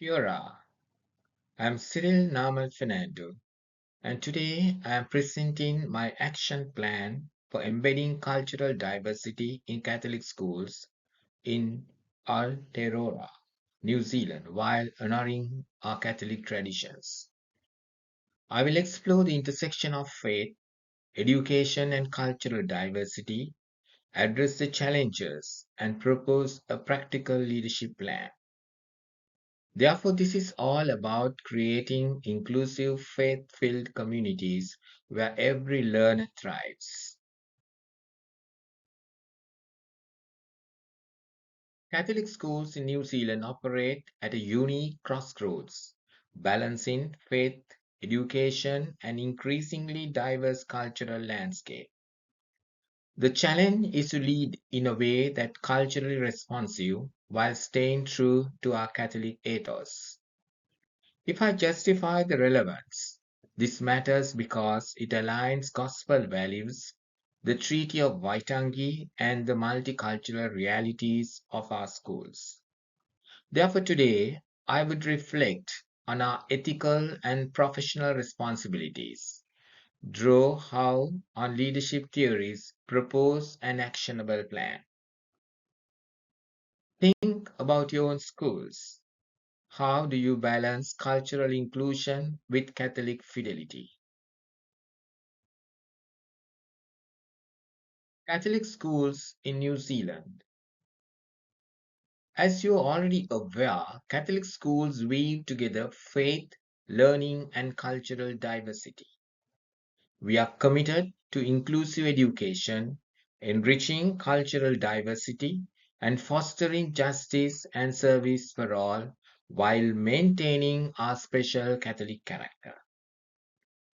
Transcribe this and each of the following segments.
Fiora, I'm Cyril Namal Fernando, and today I am presenting my action plan for embedding cultural diversity in Catholic schools in Aotearoa, New Zealand, while honoring our Catholic traditions. I will explore the intersection of faith, education, and cultural diversity, address the challenges, and propose a practical leadership plan. Therefore, this is all about creating inclusive, faith filled communities where every learner thrives. Catholic schools in New Zealand operate at a unique crossroads, balancing faith, education, and increasingly diverse cultural landscape. The challenge is to lead in a way that culturally responsive while staying true to our Catholic ethos. If I justify the relevance, this matters because it aligns gospel values, the Treaty of Waitangi, and the multicultural realities of our schools. Therefore, today I would reflect on our ethical and professional responsibilities, draw how on leadership theories, propose an actionable plan. Think about your own schools. How do you balance cultural inclusion with Catholic fidelity? Catholic schools in New Zealand. As you're already aware, Catholic schools weave together faith, learning, and cultural diversity. We are committed to inclusive education, enriching cultural diversity, and fostering justice and service for all while maintaining our special Catholic character.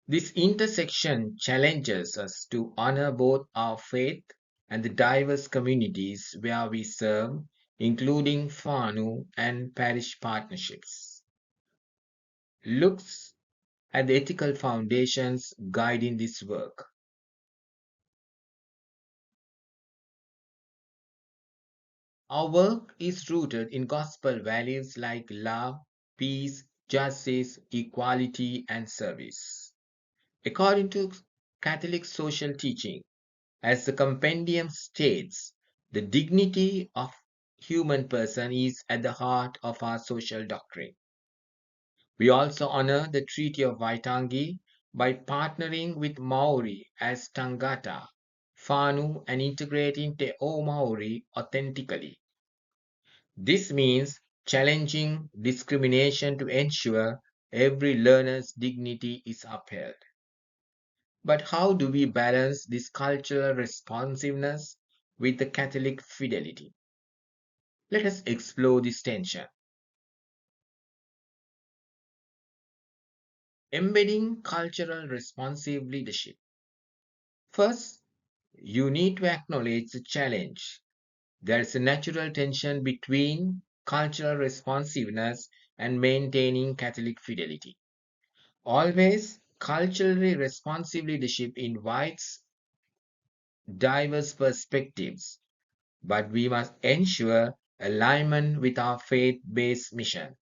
This intersection challenges us to honor both our faith and the diverse communities where we serve, including whānau and parish partnerships. Looks at the ethical foundations guiding this work. Our work is rooted in gospel values like love, peace, justice, equality, and service. According to Catholic social teaching, as the compendium states, the dignity of human person is at the heart of our social doctrine. We also honor the Treaty of Waitangi by partnering with Maori as Tangata, Whānau, and integrating Te O Maori authentically. This means challenging discrimination to ensure every learner's dignity is upheld. But how do we balance this cultural responsiveness with the Catholic fidelity? Let us explore this tension. Embedding cultural responsive leadership. First, you need to acknowledge the challenge. There is a natural tension between cultural responsiveness and maintaining Catholic fidelity. Always, culturally responsive leadership invites diverse perspectives, but we must ensure alignment with our faith based mission.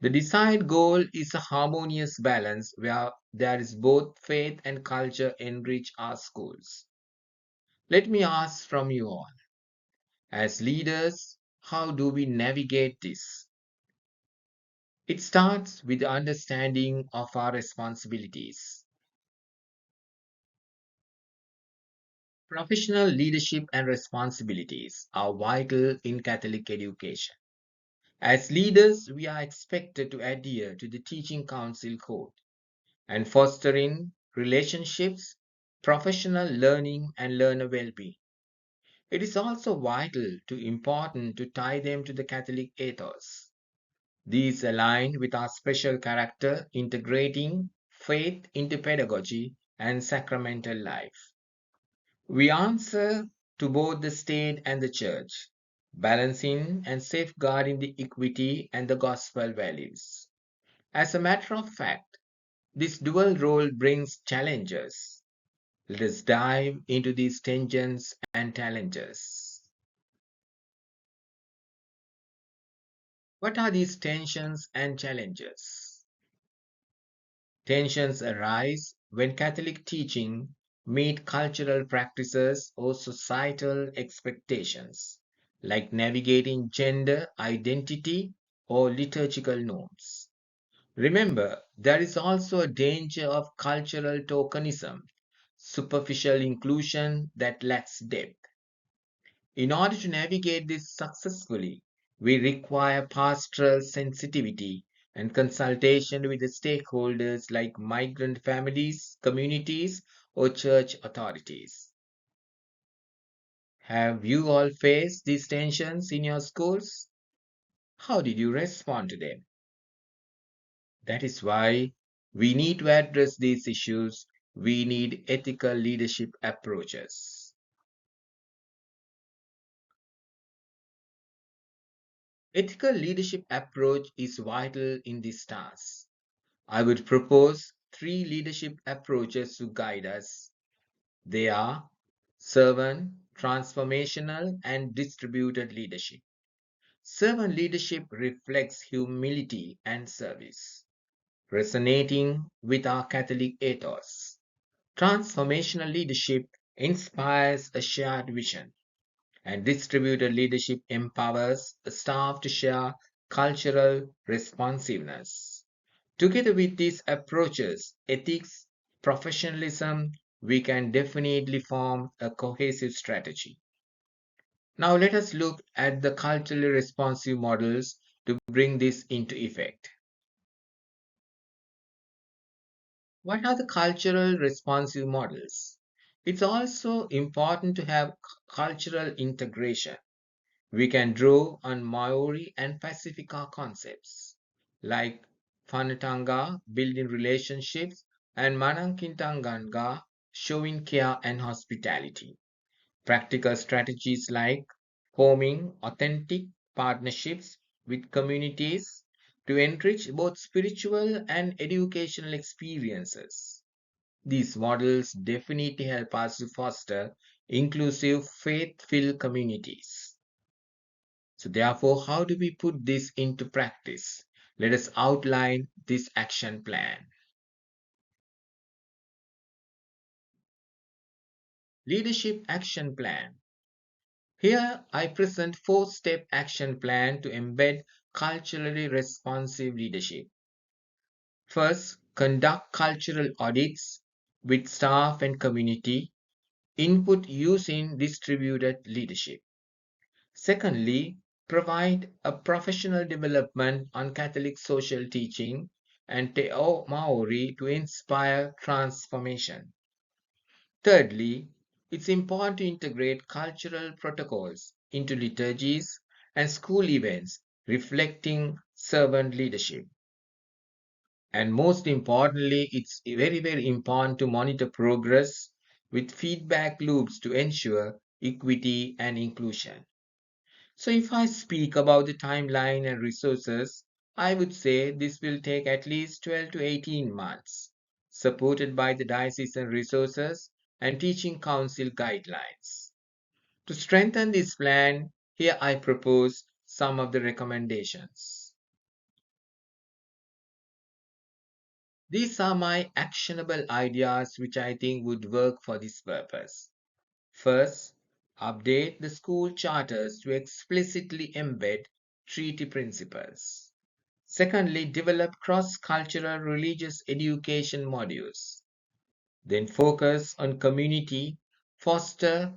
The desired goal is a harmonious balance where there is both faith and culture enrich our schools. Let me ask from you all, as leaders, how do we navigate this? It starts with the understanding of our responsibilities. Professional leadership and responsibilities are vital in Catholic education. As leaders, we are expected to adhere to the Teaching Council Code and fostering relationships, professional learning, and learner well-being. It is also vital to important to tie them to the Catholic ethos. These align with our special character, integrating faith into pedagogy and sacramental life. We answer to both the state and the church, balancing and safeguarding the equity and the gospel values. As a matter of fact, this dual role brings challenges. Let us dive into these tensions and challenges. What are these tensions and challenges? Tensions arise when Catholic teaching meet cultural practices or societal expectations, like navigating gender identity or liturgical norms. Remember, there is also a danger of cultural tokenism, superficial inclusion that lacks depth. In order to navigate this successfully, we require pastoral sensitivity and consultation with the stakeholders like migrant families, communities, or church authorities. Have you all faced these tensions in your schools? How did you respond to them? That is why we need to address these issues. We need ethical leadership approaches. Ethical leadership approach is vital in this task. I would propose three leadership approaches to guide us. They are servant, transformational, and distributed leadership. Servant leadership reflects humility and service, resonating with our Catholic ethos. Transformational leadership inspires a shared vision, and distributed leadership empowers the staff to share cultural responsiveness. Together with these approaches, ethics, professionalism, we can definitely form a cohesive strategy. Now, let us look at the culturally responsive models to bring this into effect. What are the cultural responsive models? It's also important to have cultural integration. We can draw on Maori and Pacifica concepts like Whanatanga, building relationships, and Manankintanganga, showing care and hospitality. Practical strategies like forming authentic partnerships with communities to enrich both spiritual and educational experiences. These models definitely help us to foster inclusive, faith filled communities. So, therefore, how do we put this into practice? Let us outline this action plan. Leadership Action Plan. Here I present four-step action plan to embed culturally responsive leadership. First, conduct cultural audits with staff and community, input using distributed leadership. Secondly, provide a professional development on Catholic social teaching and Te Ao Maori to inspire transformation. Thirdly, it's important to integrate cultural protocols into liturgies and school events reflecting servant leadership. And most importantly, it's very, very important to monitor progress with feedback loops to ensure equity and inclusion. So, if I speak about the timeline and resources, I would say this will take at least 12 to 18 months, supported by the diocesan resources and teaching council guidelines. To strengthen this plan, here I propose some of the recommendations. These are my actionable ideas which I think would work for this purpose. First, update the school charters to explicitly embed treaty principles. Secondly, develop cross-cultural religious education modules. Then focus on community, foster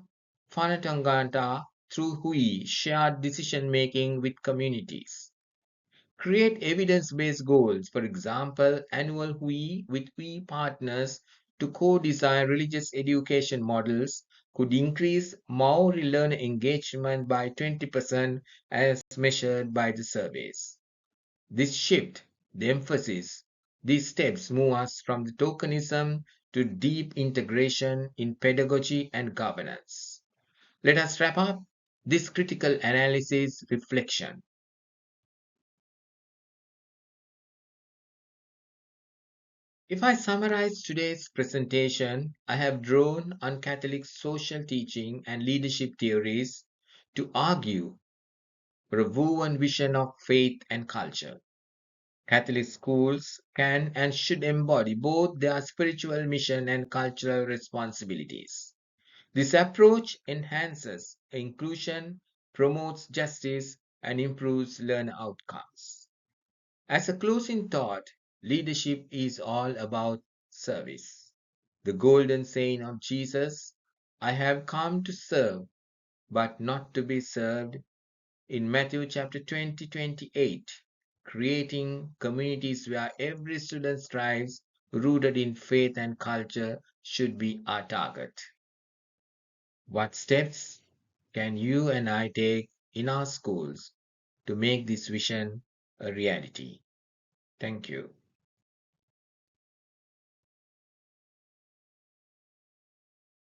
Whanatangata through Hui, shared decision making with communities. Create evidence-based goals, for example, annual Hui with Hui partners to co-design religious education models could increase Maori learner engagement by 20% as measured by the surveys. This shift, the emphasis, these steps move us from the tokenism to deep integration in pedagogy and governance. Let us wrap up this critical analysis reflection. If I summarize today's presentation, I have drawn on Catholic social teaching and leadership theories to argue for a woven vision of faith and culture. Catholic schools can and should embody both their spiritual mission and cultural responsibilities. This approach enhances inclusion, promotes justice, and improves learner outcomes. As a closing thought, leadership is all about service. The golden saying of Jesus, I have come to serve, but not to be served, in Matthew chapter 20:28, creating communities where every student strives, rooted in faith and culture, should be our target. What steps can you and I take in our schools to make this vision a reality? Thank you.